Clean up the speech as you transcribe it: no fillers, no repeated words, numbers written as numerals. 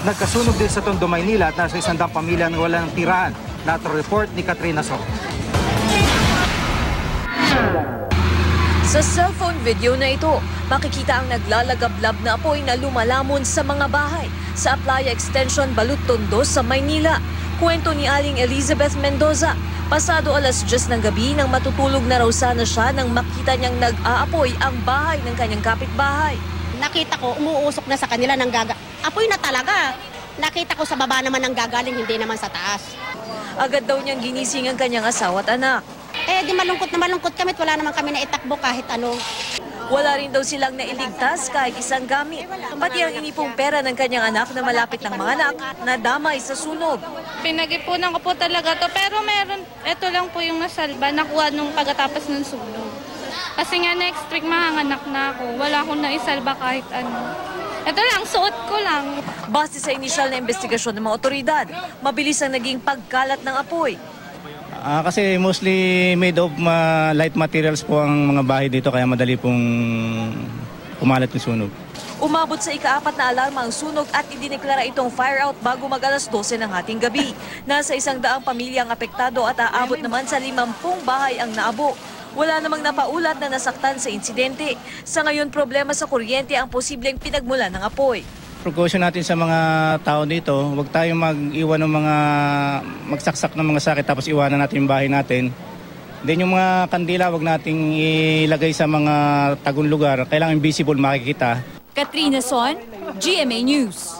Nagkasunog din sa Tondo, Maynila at nasa 100 pamilya na wala ng tirahan. Nato report ni Katrina So. Sa cellphone video na ito, makikita ang naglalagablab na apoy na lumalamon sa mga bahay sa Aplaya Extension, Balut, Tondo sa Maynila. Kwento ni Aling Elizabeth Mendoza, pasado alas 10 ng gabi nang matutulog na raw sana siya nang makita niyang nag-aapoy ang bahay ng kanyang kapitbahay. Nakita ko, umuusok na sa kanila ng apoy na talaga. Nakita ko sa baba naman ng gagaling, hindi naman sa taas. Agad daw niyang ginising ang kanyang asawa at anak. Di malungkot na malungkot kami at wala naman kami na itakbo kahit ano. Wala rin daw silang nailigtas kahit isang gamit. Pati ang inipong pera ng kanyang anak na malapit ng mga anak na damay sa sunog. Pinag-ipunan ko po talaga to, pero ito lang po yung nasalba, nakuha nung pagkatapos ng sunog. Kasi nga next week mahanganak na ako, wala akong naisalba kahit ano. Ito lang, suot ko lang. Base sa inisyal na investigasyon ng mga otoridad, mabilis ang naging pagkalat ng apoy. Kasi mostly made of light materials po ang mga bahay dito kaya madali pong kumalat yung sunog. Umabot sa ika-4 na alarma ang sunog at idineklara itong fire out bago mag-alas 12 ng hating gabi. Nasa 100 pamilya ang apektado at aabot naman sa 50 bahay ang naabo. Wala namang napaulat na nasaktan sa insidente. Sa ngayon, problema sa kuryente ang posibleng pinagmulan ng apoy. Precaution natin sa mga tao dito, huwag tayong mag-iwan ng magsaksak ng mga sakit tapos iwanan natin yung bahay natin. Then yung mga kandila, huwag nating ilagay sa mga tagong lugar. Kailangan visible makikita. Katrina Son, GMA News.